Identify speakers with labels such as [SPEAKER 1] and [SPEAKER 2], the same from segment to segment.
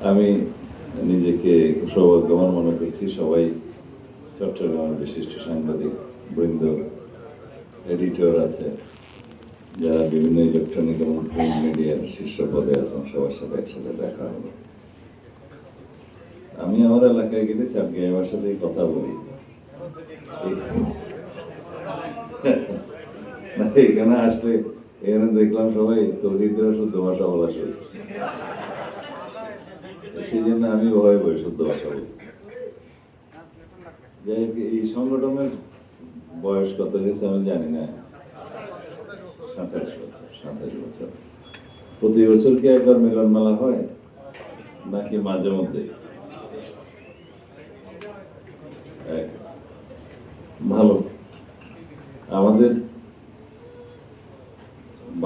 [SPEAKER 1] আমি নিজেকে সৌভাগ্যবান মনে করছি। সবাই চট্টগ্রামের বিশিষ্ট সাংবাদিক বৃন্দ, এডিটর আছে, যারা বিভিন্ন ইলেকট্রনিক এবং প্রিন্ট মিডিয়ার শীর্ষ পদে আছেন, সবার সাথে একসাথে দেখা হলো। আমি আমার এলাকায় গেলে চাপগাঁয়ের ভাষাতেই কথা বলি। এখানে আসলে এখানে দেখলাম সবাই তৌহিদরা শুদ্ধ ভাষা বলা শুরু করছে, সেই জন্য আমি ভয় বই শুদ্ধ ভাষা বলতে। যাই হোক, এই সংগঠনের বয়স কত হয়েছে আমি জানি না, 27 বছর। প্রতি বছর কি একবার মিলন মেলা হয় নাকি মাঝে মধ্যে? ভালো। আমাদের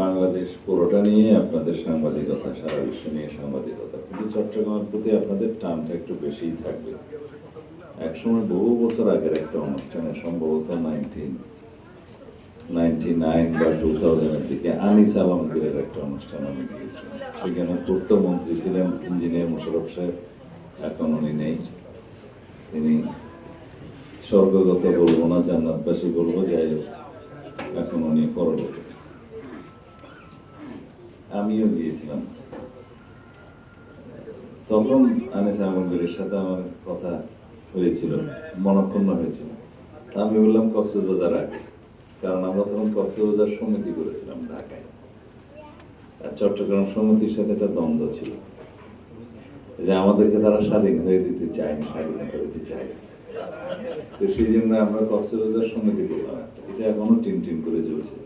[SPEAKER 1] বাংলাদেশ পুরোটা নিয়ে আপনাদের সাংবাদিকতা, সারা বিশ্ব নিয়ে সাংবাদিকতা, কিন্তু চট্টগ্রামের প্রতি আপনাদের টানটা একটু বেশিই থাকবে। একসময় বহু বছর আগের একটা অনুষ্ঠানে, সম্ভবত 1999 বা 2000-এর দিকে আনিস আলমগীরের একটা অনুষ্ঠান আমি গিয়েছিলাম। সেখানে পূর্তমন্ত্রী ছিলেন ইঞ্জিনিয়ার মোশাররফ সাহেব, এখন উনি নেই। তিনি স্বর্গগত বলবো না, জান্নাতবাসী বলবো, যাই হোক, এখন উনি পরলোকে। আমিও গিয়েছিলাম। তখন আনিস আলমগীরের সাথে আমার কথা হয়েছিল, মনক্ষুণ্ণ হয়েছিল। আমি বললাম কক্সবাজার আগে, কারণ আমরা তখন কক্সবাজার সমিতি করেছিলাম ঢাকায়, আর চট্টগ্রাম সমিতির সাথে একটা দ্বন্দ্ব ছিল যে আমাদেরকে তারা স্বাধীন হয়ে দিতে চায়নি, স্বাধীনতা দিতে চায়। তো সেই জন্য আমরা কক্সবাজার সমিতি করলাম, এটা এখনো টিম করে চলছে।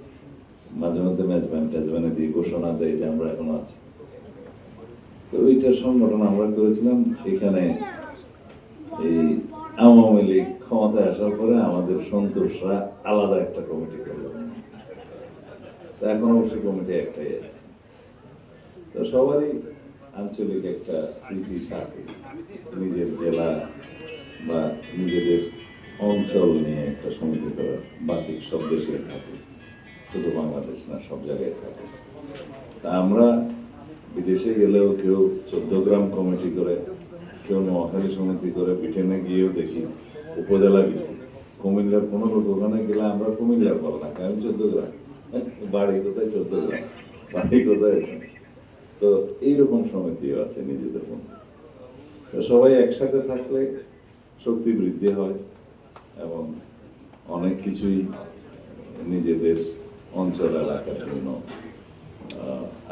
[SPEAKER 1] মাঝে মধ্যে ম্যাচব্যানে দিয়ে ঘোষণা দেয় যে আমরা এখনো আছি। তো ওইটার সংগঠন আমরা করেছিলাম এখানে। এই আওয়ামী লীগ ক্ষমতায় আসার পরে আমাদের সন্তোষরা আলাদা একটা কমিটি করল। এখন অবশ্য কমিটি একটাই আছে। তো সবারই আঞ্চলিক একটা রীতি থাকে, নিজের জেলা বা নিজেদের অঞ্চল নিয়ে একটা সমিতি করার। বাকি সব দেশে থাকে, শুধু বাংলাদেশ না, সব জায়গায় থাকে। তা আমরা বিদেশে গেলেও কেউ 14 গ্রাম কমিটি করে, কেউ নোয়াখালী সমিতি করে। ব্রিটেনে গিয়েও দেখি উপজেলা ভিত্তিক। কুমিল্লার কোনো লোক ওখানে গেলে আমরা কুমিল্লার বল না, কারণ 14 গ্রাম, বাড়ি কোথায় 14 গ্রাম, বাড়ি কোথায়। তো এইরকম সমিতিও আছে নিজেদের মধ্যে। তো সবাই একসাথে থাকলে শক্তি বৃদ্ধি হয় এবং অনেক কিছুই নিজেদের অঞ্চল এলাকার জন্য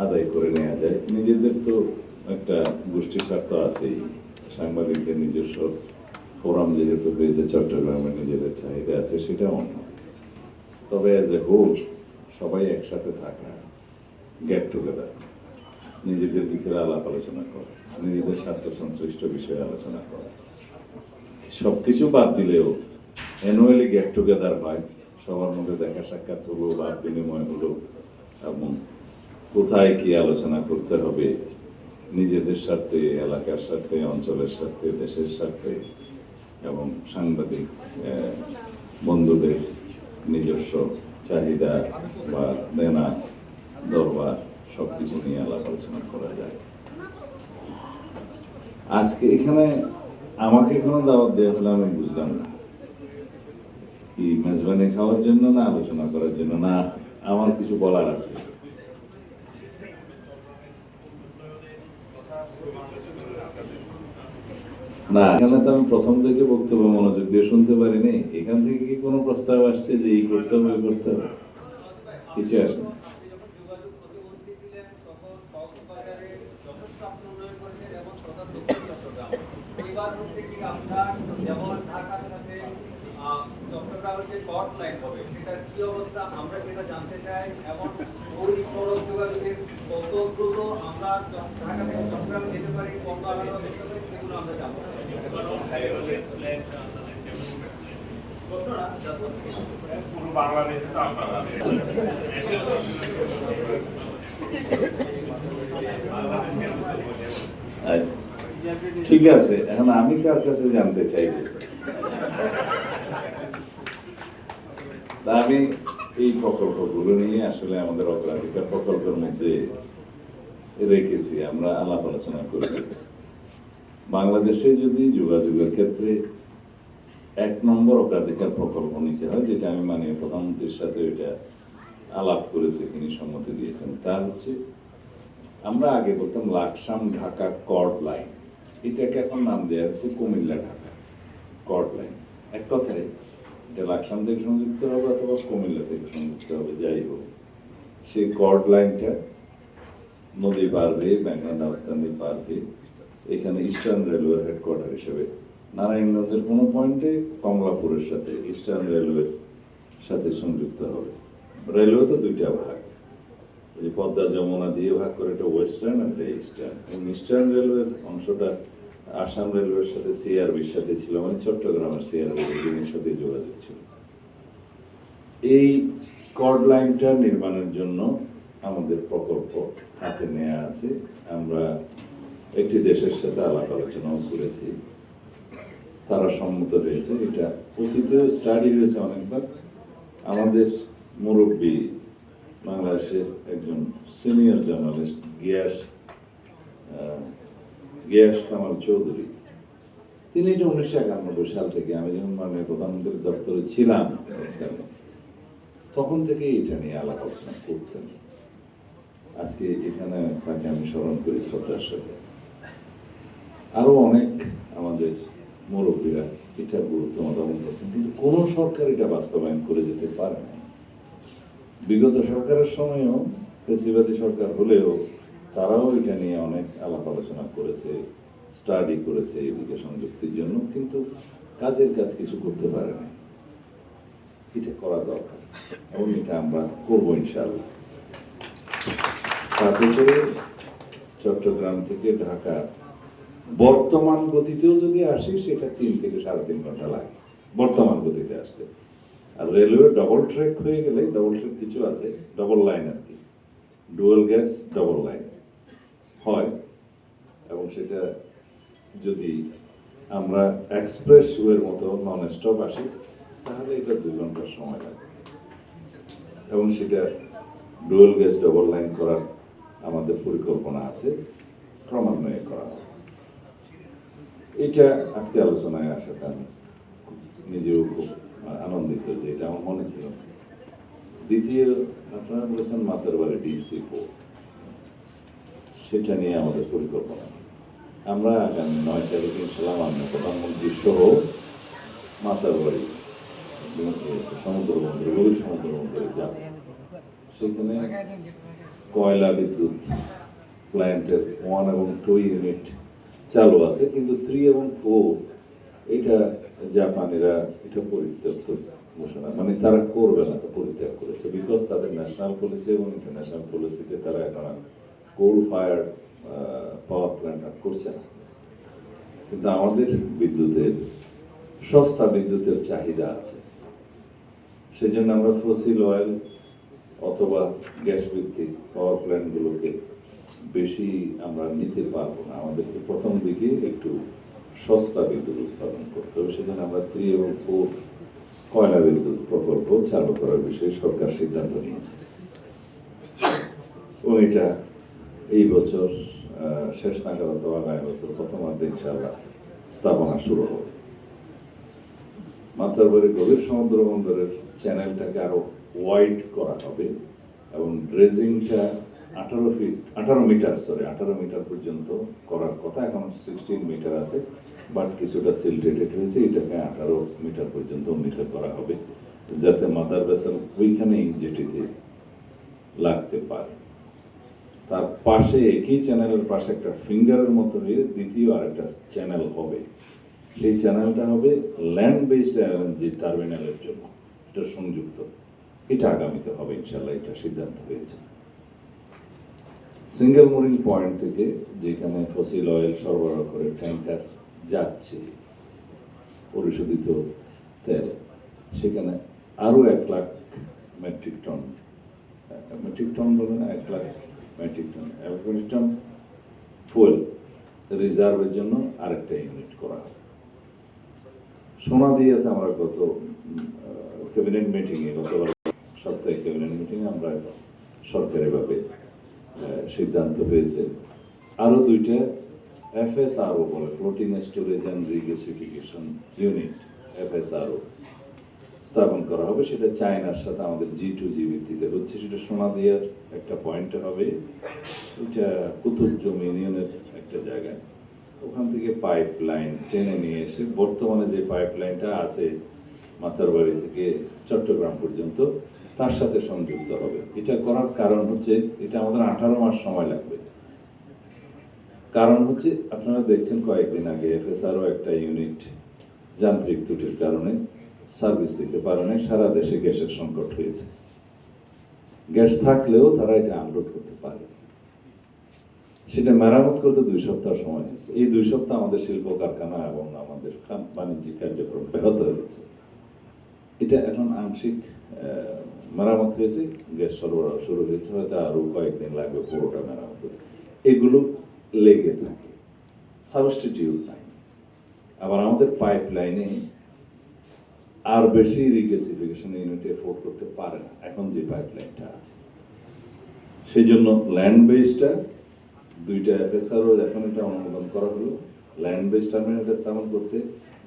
[SPEAKER 1] আদায় করে নেওয়া যায়। নিজেদের তো একটা গোষ্ঠী স্বার্থ আছেই, সাংবাদিকদের নিজস্ব ফোরাম যেহেতু হয়েছে চট্টগ্রামে, নিজেদের চাহিদা আছে, সেটা অন্য। তবে অ্যাজ এ হোল সবাই একসাথে থাকা, গেট টুগেদার, নিজেদের ভিতরে আলাপ আলোচনা করা, নিজেদের স্বার্থ সংশ্লিষ্ট বিষয়ে আলোচনা করা, সব কিছু বাদ দিলেও অ্যানুয়ালি গেট টুগেদার হয়, সবার মধ্যে দেখা সাক্ষাৎ হলো, ভাব বিনিময় হলো, এবং কোথায় কি আলোচনা করতে হবে নিজেদের স্বার্থে, এলাকার স্বার্থে, অঞ্চলের স্বার্থে, দেশের স্বার্থে, এবং সাংবাদিক বন্ধুদের নিজস্ব চাহিদা বা দেনা দরবার সব কিছু নিয়ে আলাপ আলোচনা করা যায়। আজকে এখানে আমাকে এখানে দাওয়াত দেওয়া হলে আমি বুঝলাম না, কি মেজবানি খাওয়ার জন্য না আলোচনা করার জন্য, না আমার কিছু বলার আছে? না, এখানে তো আমি প্রথম থেকে বক্তব্য মনোযোগ দিয়ে শুনতে পারিনি। এখান থেকে কি কোনো প্রস্তাব আসছে যে এই করতে হবে, করতে হবে? কিছু আসে না।
[SPEAKER 2] আমরা সেটা জানতে চাই, এবং ওই সড়ক যোগাযোগের কত দ্রুত আমরা ঢাকা থেকে চট্টগ্রামে যেতে পারি, কত আলাদা সেগুলো আমরা জানতে চাই। পুরো বাংলাদেশে তো আপনারা
[SPEAKER 1] আচ্ছা, ঠিক আছে। এখন আমি কার কাছে জানতে চাইব? আমি এই প্রকল্পগুলো নিয়ে আসলে আমাদের অগ্রাধিকার প্রকল্পের মধ্যে রেখেছি, আমরা আলাপ আলোচনা করেছি। বাংলাদেশে যদি যোগাযোগের ক্ষেত্রে 1 নম্বর অগ্রাধিকার প্রকল্প নিতে হয়, যেটা আমি মাননীয় প্রধানমন্ত্রীর সাথে এটা আলাপ করেছি, তিনি সম্মতি দিয়েছেন, তা হচ্ছে আমরা আগে বলতাম লাকসাম ঢাকা কর্ড লাইন, এটাকে এখন নাম দেওয়া হচ্ছে কুমিল্লা ঢাকা কর্ড লাইন। এক কথায় এটা লাকসাম থেকে সংযুক্ত হবে অথবা কুমিল্লা থেকে সংযুক্ত হবে, যাই হোক সেই কর্ড লাইনটা নদী পার হয়ে মেঘনা দাউদকান্দি পার হয়ে এখানে ইস্টার্ন রেলওয়ের হেডকোয়ার্টার হিসেবে নারায়ণগঞ্জের কোনো পয়েন্টে কমলাপুরের সাথে ইস্টার্ন রেলওয়ের সাথে সংযুক্ত হবে। রেলওয়ে তো দুইটা ভাগ, এই পদ্মা যমুনা দিয়ে ভাগ করে, এটা ওয়েস্টার্ন আর এটা ইস্টার্ন। এবং ইস্টার্ন রেলওয়ের অংশটা আসাম রেলওয়ের সাথে সিআরবির সাথে ছিল, মানে চট্টগ্রামের সিআরবির সাথে যোগাযোগ ছিল। এই কর্ড লাইনটা নির্মাণের জন্য আমাদের প্রকল্প হাতে নেওয়া আছে। আমরা একটি দেশের সাথে আলাপ আলোচনাও করেছি, তারা সম্মত হয়েছে। এটা অতীতে স্টাডি হয়েছে অনেকবার। আমাদের মুরব্বী বাংলাদেশের একজন সিনিয়র জার্নালিস্ট গিয়াস কামাল চৌধুরী, তিনি এটা 1991 সাল থেকে, আমি যখন মাননীয় প্রধানমন্ত্রীর দপ্তরে ছিলাম তখন থেকে এটা নিয়ে আলাপ আলোচনা করতেন। আজকে এখানে তাকে আমি স্মরণ করি শ্রদ্ধার সাথে। আরো অনেক আমাদের মুরব্বীরা এটা গুরুত্ব মতামত করছেন, কিন্তু কোনো সরকার এটা বাস্তবায়ন করে যেতে পারে না। বিগত সরকারের সময়ও ফেসিবাদী সরকার হলেও তারাও এটা নিয়ে অনেক আলাপ আলোচনা করেছে, স্টাডি করেছে এদিকে সংযুক্তির জন্য, কিন্তু কাজের কাজ কিছু করতে পারে না। এটা করা দরকার এবং এটা আমরা করবো ইনশাআল্লাহ। তাতে করে চট্টগ্রাম থেকে ঢাকা বর্তমান গতিতেও যদি আসি, সেটা 3 থেকে 3.5 ঘন্টা লাগে বর্তমান গতিতে আসলে। আর রেলওয়ে ডবল ট্র্যাক হয়ে গেলে, ডবল ট্র্যাক কিছু আছে, ডবল লাইন আর কি, ডুয়াল গ্যাস ডবল লাইন হয়, এবং সেটা যদি আমরা এক্সপ্রেস ওয়ের মতো নন স্টপ আসি, তাহলে এটা 2 ঘন্টার সময় লাগে। এবং সেটা ডুয়াল গ্যাস ডবল লাইন করার আমাদের পরিকল্পনা আছে, ক্রমান্বয়ে করা হবে। এটা আজকে আলোচনায় আসাতে আমি নিজেও খুব আনন্দিত যে এটা আমার মনে ছিল। দ্বিতীয়, আপনারা বলেছেন মাতার বাড়ি ডিপসি পোর্ট, সেটা নিয়ে আমাদের পরিকল্পনা। আমরা আগামী 9 তারিখে ইনশাআল্লাহ মাননীয় প্রধানমন্ত্রী সহ মাতার বাড়ি সমুদ্র বন্দরে, গভীর সমুদ্র বন্দরে যাব। সেখানে কয়লা বিদ্যুৎ প্ল্যান্টের 1 এবং 2 ইউনিট চালু আছে, কিন্তু 3 এবং 4 এটা জাপানিরা এটা পরিত্যক্ত ঘোষণা, মানে তারা করবে না, তো পরিত্যাগ করেছে। বিকজ তাদের ন্যাশনাল পলিসি এবং ইন্টারন্যাশনাল পলিসিতে তারা এখন কোল ফায়ার পাওয়ার প্ল্যান্ট করছে না। কিন্তু আমাদের বিদ্যুতের সস্তা বিদ্যুতের চাহিদা আছে, সেজন্য আমরা ফসিল অয়েল অথবা গ্যাস ভিত্তিক পাওয়ার প্ল্যান্টগুলোকে বেশি আমরা নিতে পারবো না। আমাদেরকে প্রথম দিকে একটু সস্তা বিদ্যুৎ উৎপাদন করতে হবে। সেজন্য আমরা 3 এবং 4 কয়লা বিদ্যুৎ প্রকল্প চালু করার বিষয়ে সরকার সিদ্ধান্ত নিয়েছে, এবং এটা এই বছর শেষ নাগাদ অথবা আগামী বছর প্রথমার্ধে ইনশাআল্লাহ স্থাপনা শুরু হবে। মাতারবাড়ি গভীর সমুদ্র বন্দরের চ্যানেলটাকে আরো ওয়াইড করা হবে এবং ড্রেজিংটা 18 মিটার পর্যন্ত করার কথা। এখন 16 মিটার আছে, বাট কিছুটা সিলটেটেড হয়েছে, এটাকে 18 মিটার পর্যন্ত উন্নীত করা হবে, যাতে মাদার ভেসেল ওইখানেই জেটিতে লাগতে পারে। তার পাশে একই চ্যানেলের পাশে একটা ফিঙ্গারের মতো হয়ে দ্বিতীয় আরেকটা চ্যানেল হবে। সেই চ্যানেলটা হবে ল্যান্ড বেসড এলএনজি টার্মিনালের জন্য, এটা সংযুক্ত। এটা আগামীতে হবে ইনশাআল্লাহ, এটা সিদ্ধান্ত হয়েছে। সিঙ্গেল মোরিং পয়েন্ট থেকে যেখানে ফসিল অয়েল সরবরাহ করে ট্যাঙ্কার যাচ্ছে পরিশোধিত তেল, সেখানে আরো 1 লাখ মেট্রিক টন বলে না, 1 লাখ মেট্রিক টন ফুয়েল রিজার্ভের জন্য আরেকটা ইউনিট করা হবে। সোনাদিয়াতে আমরা গত ক্যাবিনেট মিটিংয়ে, গতবার সপ্তাহে ক্যাবিনেট মিটিংয়ে আমরা সরকারিভাবে সিদ্ধান্ত হয়েছে আরো 2টা FSRO বলে, floating storage and regasification unit, FSRO স্থাপন করা হবে। সেটা চায়নার সাথে আমাদের G2G ভিত্তিতে হচ্ছে। সেটা সোনাদিয়ার একটা পয়েন্টে হবে। এটা কুতুব ইউনিয়নের একটা জায়গায়। ওখান থেকে পাইপ লাইন টেনে নিয়ে এসে বর্তমানে যে পাইপ লাইনটা আছে মাতারবাড়ি থেকে চট্টগ্রাম পর্যন্ত, তার সাথে সংযুক্ত হবে। এটা করার কারণ হচ্ছে, এটা আমাদের 18 মাস সময় লাগবে। কারণ হচ্ছে, আপনারা দেখছেন কয়েকদিন আগে FSRO একটা ইউনিট যান্ত্রিক ত্রুটির কারণে সার্ভিস দিতে পারে না। সারা দেশে গ্যাসের সংকট হয়েছে। গ্যাস থাকলেও তারা এটা আনলোড করতে পারে। সেটা মেরামত করতে 2 সপ্তাহ সময় হয়েছে। এই 2 সপ্তাহ আমাদের শিল্প কারখানা এবং আমাদের বাণিজ্যিক কার্যক্রম ব্যাহত হয়েছে। এটা এখন আংশিক মেরামত হয়েছে, গ্যাস সরবরাহ শুরু হয়েছে, হয়তো আরও কয়েকদিন লাগবে পুরোটা মেরামত। এগুলো লেগে থাকে, সাবস্টিটিউট নাই। আবার আমাদের পাইপ লাইনে আর বেশি রিগ্যাসিফিকেশন ইউনিট এফোর্ড করতে পারে না এখন যে পাইপ লাইনটা আছে। সেই জন্য ল্যান্ড বেসটা 2টা FSRO এখন এটা অনুমোদন করা হলো। ল্যান্ড বেস টার্মিনালটা স্থাপন করতে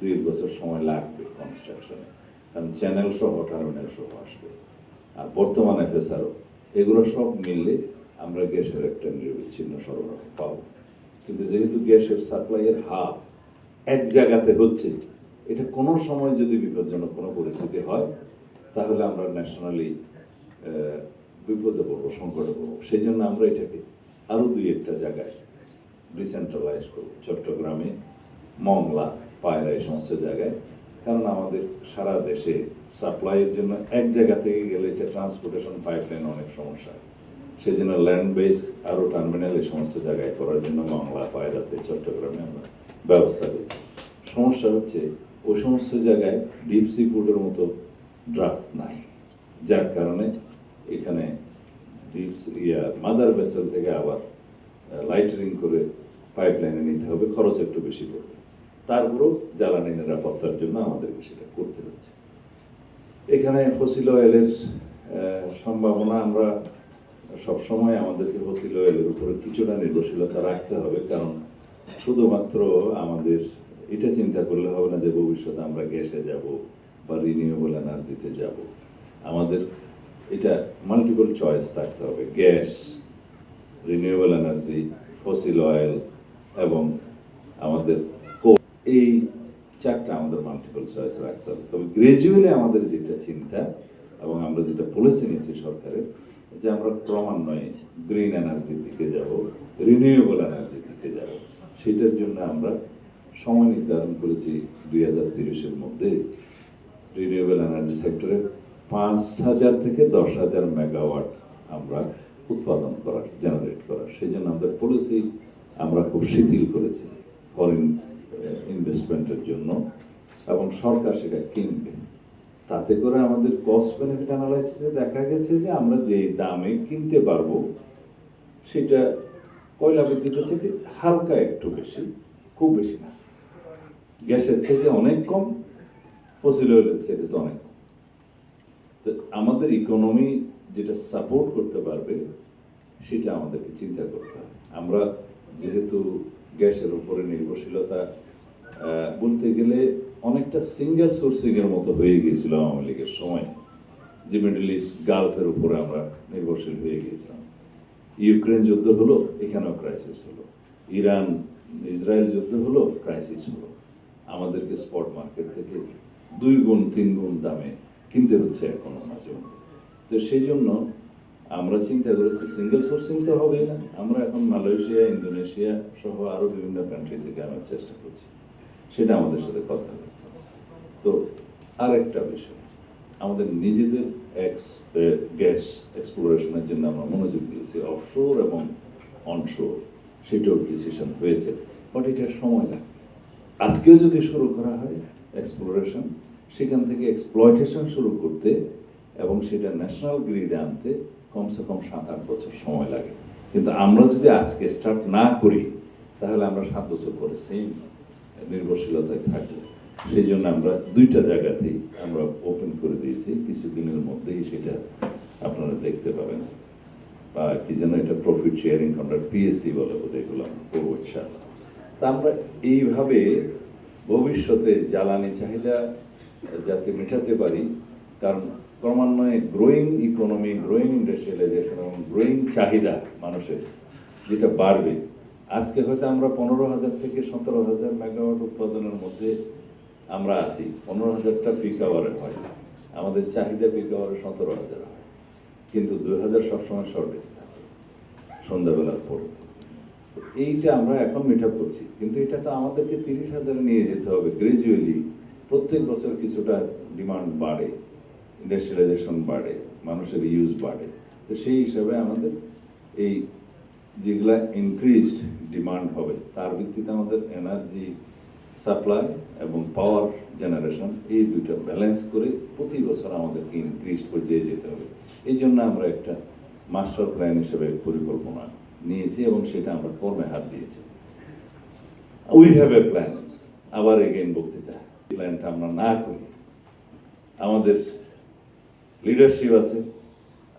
[SPEAKER 1] 2 বছর সময় লাগবে কনস্ট্রাকশনে, কারণ চ্যানেল সহ টার্মিনাল সহ আসবে। আর বর্তমান FSRO এগুলো সব মিললে আমরা গ্যাসের একটা নিরবিচ্ছিন্ন সরবরাহ পাবো। কিন্তু যেহেতু গ্যাসের সাপ্লাইয়ের হাব এক জায়গাতে হচ্ছে, এটা কোনো সময় যদি বিপজ্জনক কোনো পরিস্থিতি হয়, তাহলে আমরা ন্যাশনালি বিপদে পড়বো, সংকটে পড়বো। সেই জন্য আমরা এটাকে আরও 2-1টা জায়গায় ডিসেন্ট্রালাইজ করবো। চট্টগ্রামে, মংলা, পায়রা, এই সমস্ত জায়গায়। কারণ আমাদের সারা দেশে সাপ্লাইয়ের জন্য এক জায়গা থেকে গেলে এটা ট্রান্সপোর্টেশন পাইপলাইন অনেক সমস্যা। সেই জন্য ল্যান্ড বেস আরও টার্মিনাল এই সমস্ত জায়গায় করার জন্য মংলা, পায়রাতে, চট্টগ্রামে আমরা ব্যবস্থা করছি। সমস্যা হচ্ছে, ওই সমস্ত জায়গায় ডিপ সি পোর্টের মতো ড্রাফট নাই, যার কারণে এখানে মাদার ভেসেল থেকে আবার লাইটারিং করে পাইপ লাইনে নিতে হবে, খরচ একটু বেশি পড়বে। তারপরও জ্বালানি নিরাপত্তার জন্য আমাদেরকে সেটা করতে হচ্ছে। এখানে ফসিল অয়েলের সম্ভাবনা, আমরা সবসময় আমাদেরকে ফসিল অয়েলের উপরে কিছুটা নির্ভরশীলতা রাখতে হবে। কারণ শুধুমাত্র আমাদের এটা চিন্তা করলে হবে না যে ভবিষ্যতে আমরা গ্যাসে যাব বা রিনিউয়েবল এনার্জিতে যাব। আমাদের এটা মাল্টিপল চয়েস থাকতে হবে। Gas, renewable energy, fossil oil এবং আমাদের এই 4টা আমাদের মাল্টিপল চয়েস রাখতে হবে। তবে গ্রাজুয়ালি আমাদের যেটা চিন্তা এবং আমরা যেটা পলিসি নিয়েছি সরকারের, যে আমরা ক্রমান্বয়ে গ্রিন এনার্জির দিকে যাব, রিনিউয়েবল এনার্জির দিকে যাব। সেটার জন্য আমরা সময় নির্ধারণ করেছি 2030-এর মধ্যে রিনিউয়েবল এনার্জি সেক্টরে 5,000 থেকে 10,000 মেগাওয়াট আমরা উৎপাদন করার, জেনারেট করার। সেই জন্য আমাদের পলিসি আমরা খুব শিথিল করেছি ফরেন ইনভেস্টমেন্টের জন্য, এবং সরকার সেটা কিনবে। তাতে করে আমাদের কস্ট বেনিফিট অ্যানালাইসিসে দেখা গেছে যে আমরা যে দামে কিনতে পারবো সেটা কয়লা বিদ্যুতের চাইতে হালকা একটু বেশি, খুব বেশি না। গ্যাসের চাইতে অনেক কম, ফসিল অয়েলের চাইতে তো অনেক কম। তো আমাদের ইকোনমি যেটা সাপোর্ট করতে পারবে সেটা আমাদেরকে চিন্তা করতে হবে। আমরা যেহেতু গ্যাসের উপরে নির্ভরশীলতা বলতে গেলে অনেকটা সিঙ্গেল সোর্সিংয়ের মতো হয়ে গিয়েছিল আওয়ামী লীগের সময়, যে মিডল ইস্ট গালফের উপরে আমরা নির্ভরশীল হয়ে গিয়েছিলাম। ইউক্রেন যুদ্ধ হলো, এখানেও ক্রাইসিস হলো। ইরান ইসরায়েল যুদ্ধ হলো, ক্রাইসিস হলো। আমাদেরকে স্পট মার্কেট থেকে 2 গুণ 3 গুণ দামে কিনতে হচ্ছে এখনো মাঝে মধ্যে। তো সেই জন্য আমরা চিন্তা করেছি সিঙ্গেল সোর্সিং তো হবেই না, আমরা এখন মালয়েশিয়া, ইন্দোনেশিয়া সহ আরও বিভিন্ন কান্ট্রি থেকে আনার চেষ্টা করছি। সেটা আমাদের সাথে কথা হয়েছে। তো আরেকটা বিষয়, আমাদের নিজেদের গ্যাস এক্সপ্লোরেশনের জন্য আমরা মনোযোগ দিয়েছি, অফশোর এবং অনশোর, সেটাও ডিসিশন হয়েছে। বাট এটার সময় লাগবে। আজকেও যদি শুরু করা হয় এক্সপ্লোরেশন, সেখান থেকে এক্সপ্লয়টেশন শুরু করতে এবং সেটা ন্যাশনাল গ্রিডে আনতে কমসে কম 7-8 বছর সময় লাগে। কিন্তু আমরা যদি আজকে স্টার্ট না করি, তাহলে আমরা 7 বছর পরে সেম নির্ভরশীলতায় থাকবো। সেই জন্য আমরা 2টা জায়গাতেই আমরা ওপেন করে দিয়েছি। কিছুদিনের মধ্যেই সেটা আপনারা দেখতে পাবেন। বা কি যেন এটা প্রফিট শেয়ারিং কন্ট্রাক্ট, PSC বলে বোধ, এগুলো আমরা করবো ইনশাআল্লাহ। তা আমরা এইভাবে ভবিষ্যতে জ্বালানি চাহিদা যাতে মেটাতে পারি, কারণ ক্রমান্বয়ে গ্রোয়িং ইকোনমি, গ্রোয়িং ইন্ডাস্ট্রিয়ালাইজেশন এবং গ্রোয়িং চাহিদা মানুষের যেটা বাড়বে, আজকে হয়তো আমরা 15,000 থেকে 17,000 মেগাওয়াট উৎপাদনের মধ্যে আমরা আছি, 15,000টা পিক আওয়ারে হয়, আমাদের চাহিদা পিক আওয়ারে 17,000 হয়, কিন্তু 2,000 সবসময় শর্টেজ থাকে সন্ধ্যাবেলার পরে। এইটা আমরা এখন মিট আপ করছি, কিন্তু এটা তো আমাদেরকে 30,000 নিয়ে যেতে হবে গ্রাজুয়ালি। প্রত্যেক বছর কিছুটা ডিমান্ড বাড়ে, ইন্ডাস্ট্রিয়ালাইজেশন বাড়ে, মানুষের ইউজ বাড়ে। তো সেই হিসাবে আমাদের এই যেগুলা ইনক্রিজড ডিমান্ড হবে তার ভিত্তিতে আমাদের এনার্জি সাপ্লাই এবং পাওয়ার জেনারেশন এই দুইটা ব্যালেন্স করে প্রতি বছর আমাদেরকে ইনক্রিজ পর্যায়ে যেতে হবে। এই জন্য আমরা একটা মাস্টার প্ল্যান হিসেবে পরিকল্পনা নিয়েছি এবং সেটা আমরা কর্মে হাত দিয়েছি। উই হ্যাভ এ প্ল্যান, আবার এগেইন বক্তৃতা। প্ল্যানটা আমরা না করি, আমাদের লিডারশিপ আছে,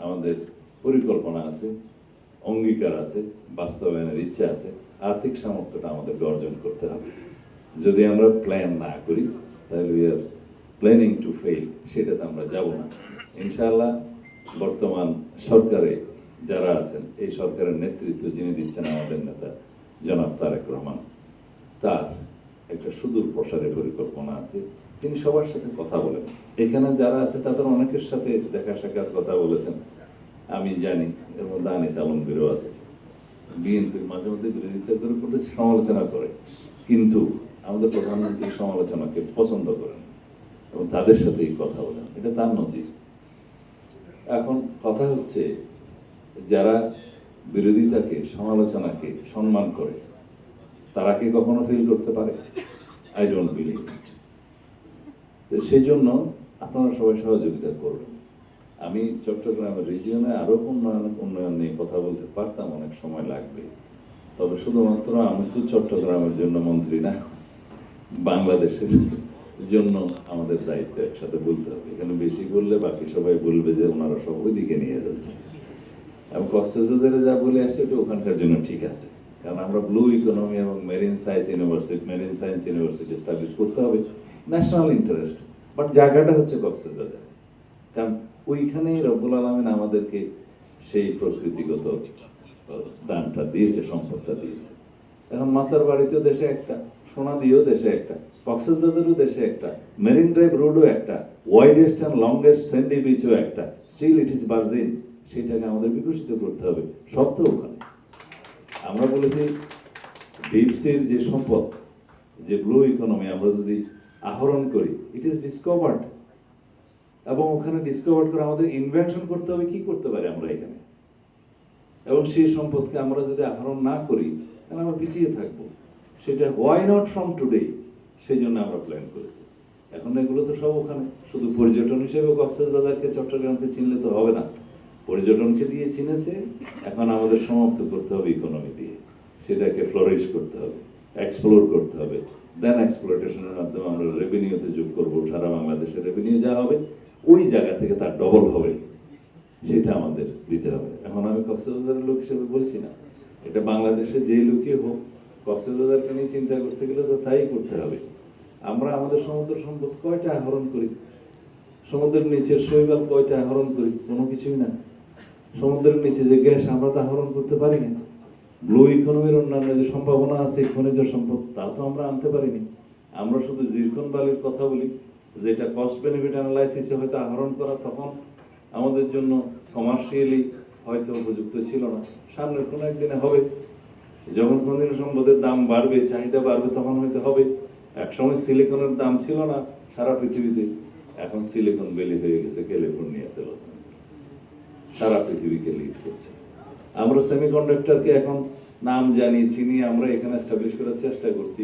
[SPEAKER 1] আমাদের পরিকল্পনা আছে, অঙ্গীকার আছে, বাস্তবায়নের ইচ্ছা আছে, আর্থিক সামর্থ্যটা আমাদেরকে অর্জন করতে হবে। যদি আমরা প্ল্যান না করি তাহলে we are planning to fail, সেটাতে আমরা যাব না ইনশাআল্লাহ। বর্তমান সরকারে যারা আছেন, এই সরকারের নেতৃত্ব যিনি দিচ্ছেন আমাদের নেতা জনাব তারেক রহমান, তার একটা সুদূর প্রসারী পরিকল্পনা আছে। তিনি সবার সাথে কথা বলেন, এখানে যারা আছে তাদের অনেকের সাথে দেখা সাক্ষাৎ কথা বলেছেন, আমি জানি এর মধ্যে আনিস আলমগীরও আছে। বিএনপির মাঝে মধ্যে বিরোধিতা করে করতে সমালোচনা করে, কিন্তু আমাদের প্রধানমন্ত্রী সমালোচনাকে পছন্দ করেন এবং তাদের সাথেই কথা বলেন, এটা তার নজির। এখন কথা হচ্ছে, যারা বিরোধিতাকে, সমালোচনাকে সম্মান করে তারা কি কখনো ফেল করতে পারে? I don't believe it. তো সেই জন্য আপনারা সবাই সহযোগিতা করবেন। আমি চট্টগ্রামের রিজিয়নে আরও উন্নয়ন নিয়ে কথা বলতে পারতাম, অনেক সময় লাগবে। তবে শুধুমাত্র আমি তো চট্টগ্রামের জন্য মন্ত্রী না, বাংলাদেশের জন্য আমাদের দায়িত্ব একসাথে বলতে হবে। এখানে বেশি বললে বাকি সবাই বলবে যে ওনারা সব ওইদিকে নিয়ে যাচ্ছে। এবং কক্সবাজারে যা বলে আসছে ওটা ওখানকার জন্য ঠিক আছে, কারণ আমরা ব্লু ইকোনমি এবং মেরিন সায়েন্স ইউনিভার্সিটি এস্টাবলিশ করতে হবে, ন্যাশনাল ইন্টারেস্ট। বাট জায়গাটা হচ্ছে কক্সবাজার, কারণ ওইখানেই রব্বুল আলামিন আমাদেরকে সেই প্রকৃতিগত দানটা দিয়েছে, সম্পদটা দিয়েছে। এখন মাতার বাড়িতেও দেশে একটা, সোনাদিও দেশে একটা, কক্সবাজারও দেশে একটা, মেরিন ড্রাইভ রোডও একটা, ওয়াইডেস্ট অ্যান্ড লংগেস্ট স্যান্ডি বিচও একটা, স্টিল ইট ইজ ভার্জিন। সেটাকে আমাদের বিকশিত করতে হবে, সব তো ওখানে। আমরা বলেছি ডিপসির যে সম্পদ, যে ব্লু ইকোনমি আমরা যদি আহরণ করি, ইট ইজ ডিসকভার্ড, এবং ওখানে ডিসকভার করে আমাদের ইনভেনশন করতে হবে কি করতে পারি আমরা এখানে, এবং সেই সম্পদকে আমরা যদি আহরণ না করি তাহলে আমরা পিছিয়ে থাকবো। সেটা হোয়াই নট ফ্রম টুডে, সেই জন্য আমরা প্ল্যান করেছি। এখন এগুলো তো সব ওখানে, শুধু পর্যটন হিসেবে কক্সবাজারকে, চট্টগ্রামকে চিনলে তো হবে না। পর্যটনকে দিয়ে চিনেছে, এখন আমাদের সমাপ্ত করতে হবে ইকোনমি দিয়ে, সেটাকে ফ্লোরিশ করতে হবে, এক্সপ্লোর করতে হবে। দেন এক্সপ্লোটেশনের মাধ্যমে আমরা রেভিনিউতে যোগ করবো, সারা বাংলাদেশের রেভিনিউ যা হবে ওই জায়গা থেকে তার ডবল হবে, সেটা আমাদের দিতে হবে। এখন আমি কক্সবাজারের লোক হিসেবে বলছি না, এটা বাংলাদেশে যে লোকই হোক, কক্সবাজারকে নিয়ে চিন্তা করতে গেলে তো তাই করতে হবে। আমরা আমাদের সমুদ্র সম্পদ কয়টা আহরণ করি? সমুদ্রের নিচের শৈবাল কয়টা আহরণ করি? কোনো কিছুই না। সমুদ্রের নিচে যে গ্যাস আমরা তা আহরণ করতে পারি না। ব্লু ইকোনমির অন্যান্য যে সম্ভাবনা আছে খনিজ সম্পদ, তা তো আমরা আনতে পারিনি। আমরা শুধু জিরকন বালির কথা বলি, যেটা কস্ট বেনিফিট অ্যানালাইসিসে হয়তো আহরণ করা তখন আমাদের জন্য কমার্শিয়ালি হয়তো উপযুক্ত ছিল না, সামনের কোনো একদিনে হবে। যখন খনিজ সম্পদের দাম বাড়বে, চাহিদা বাড়বে, তখন হয়তো হবে। একসময় সিলিকনের দাম ছিল না সারা পৃথিবীতে, এখন সিলিকন ভ্যালি হয়ে গেছে ক্যালিফোর্নিয়াতে, লস অ্যাঞ্জেলেসে, সারা পৃথিবীকে লিড করছে। আমরা সেমিকন্ডাক্টরকে এখন নাম জানি, চিনি, আমরা এখানে এস্টাবলিশ করার চেষ্টা করছি,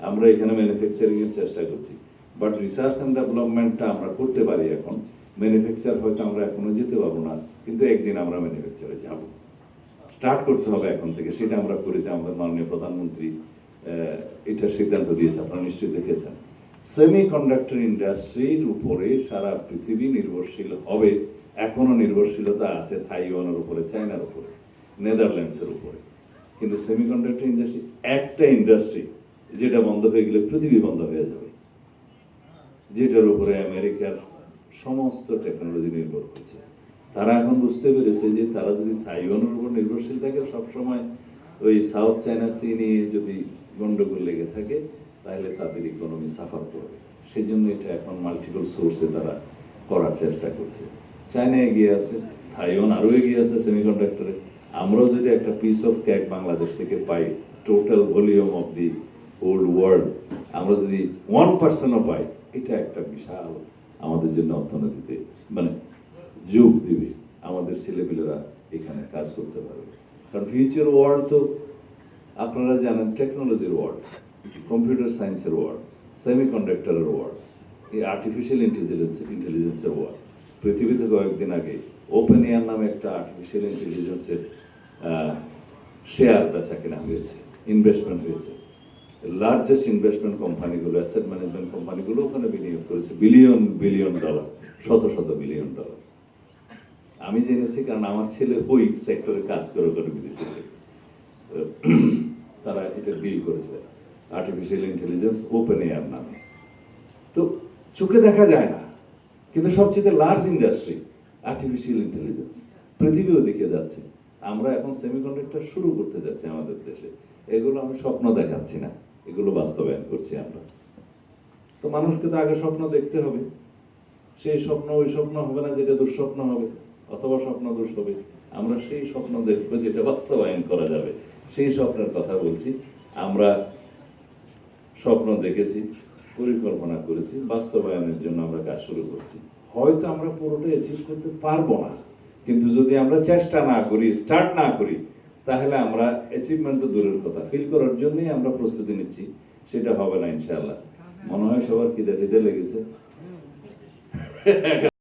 [SPEAKER 1] আমরা এখানে ম্যানুফ্যাকচারিং এর চেষ্টা করছি। বাট রিসার্চ অ্যান্ড ডেভেলপমেন্টটা আমরা করতে পারি এখন। ম্যানুফ্যাকচার হয়তো আমরা এখনো যেতে পারবো না, কিন্তু একদিন আমরা ম্যানুফ্যাকচারে যাব, স্টার্ট করতে হবে এখন থেকে। সেটা আমরা করেছি, আমাদের মাননীয় প্রধানমন্ত্রী এটা সিদ্ধান্ত দিয়েছে, আপনারা নিশ্চয়ই দেখেছেন। সেমিকন্ডাক্টর ইন্ডাস্ট্রির উপরে সারা পৃথিবী নির্ভরশীল হবে। এখনো নির্ভরশীলতা আছে তাইওয়ানের উপরে, চায়নার উপরে, নেদারল্যান্ডসের উপরে, কিন্তু সেমিকন্ডাক্টর ইন্ডাস্ট্রি একটা ইন্ডাস্ট্রি যেটা বন্ধ হয়ে গেলে পৃথিবী বন্ধ হয়ে যাবে, যেটার উপরে আমেরিকার সমস্ত টেকনোলজি নির্ভর করছে। তারা এখন বুঝতে পেরেছে যে তারা যদি তাইওয়ানের উপর নির্ভরশীল থাকে, সবসময় ওই সাউথ চায়না সি নিয়ে যদি গন্ডগোল লেগে থাকে, তাহলে তাদের ইকোনমি সাফার করবে। সেই জন্য এটা এখন মাল্টিপল সোর্সে তারা করার চেষ্টা করছে। চায়না এগিয়ে আছে, তাইওয়ান আরও এগিয়ে আছে সেমিকন্ডাক্টরে। আমরাও যদি একটা পিস অফ কেক বাংলাদেশ থেকে পাই, total volume of the whole world আমরা যদি 1%ও পাই, এটা একটা বিশাল আমাদের জন্য অর্থনীতিতে মানে যোগ দিবে। আমাদের ছেলেপেলেরা এখানে কাজ করতে পারবে। কারণ ফিউচার ওয়ার্ল্ড তো আপনারা জানেন টেকনোলজির ওয়ার্ল্ড, কম্পিউটার সায়েন্সের ওয়ার্ল্ড, সেমিকন্ডাক্টরের ওয়ার্ল্ড, এই আর্টিফিশিয়াল ইন্টেলিজেন্সের ওয়ার্ল্ড। পৃথিবীতে কয়েকদিন আগে ওপেন এয়ার নামে একটা আর্টিফিশিয়াল ইন্টেলিজেন্সের শেয়ার বেচা কেনা হয়েছে, ইনভেস্টমেন্ট হয়েছে। লার্জেস্ট ইনভেস্টমেন্ট কোম্পানিগুলো, অ্যাসেট ম্যানেজমেন্ট কোম্পানিগুলো ওখানে বিনিয়োগ করেছে বিলিয়ন বিলিয়ন ডলার, শত শত বিলিয়ন ডলার। আমি জেনেছি কারণ আমার ছেলে ওই সেক্টরে কাজ করে বিদেশে, তারা এটা বিল করেছে আর্টিফিশিয়াল ইন্টেলিজেন্স ওপেন এয়ার নামে। তো চোখে দেখা যায় না, কিন্তু সবচেয়ে লার্জ ইন্ডাস্ট্রি আর্টিফিশিয়াল ইন্টেলিজেন্স, পৃথিবীও দিকে যাচ্ছে। আমরা এখন সেমিকন্ডাক্টর শুরু করতে যাচ্ছি আমাদের দেশে। এগুলো আমি স্বপ্ন দেখাচ্ছি না, এগুলো বাস্তবায়ন করছি আমরা। তো মানুষকে তো আগে স্বপ্ন দেখতে হবে, সেই স্বপ্ন ওই স্বপ্ন হবে না যেটা দুঃস্বপ্ন হবে, অথবা স্বপ্ন দোষ হবে। আমরা সেই স্বপ্ন দেখবো যেটা বাস্তবায়ন করা যাবে, সেই স্বপ্নের কথা বলছি। আমরা স্বপ্ন দেখেছি, পরিকল্পনা করেছি, বাস্তবায়নের জন্য আমরা কাজ শুরু করছি। হয়তো আমরা পুরোটা অ্যাচিভ করতে পারবো না, কিন্তু যদি আমরা চেষ্টা না করি, স্টার্ট না করি, তাহলে আমরা অ্যাচিভমেন্ট তো দূরের কথা, ফিল করার জন্যই আমরা প্রস্তুতি নিচ্ছি। সেটা হবে না ইনশাআল্লাহ। মনে হয় সবার খিদে টিদে লেগেছে।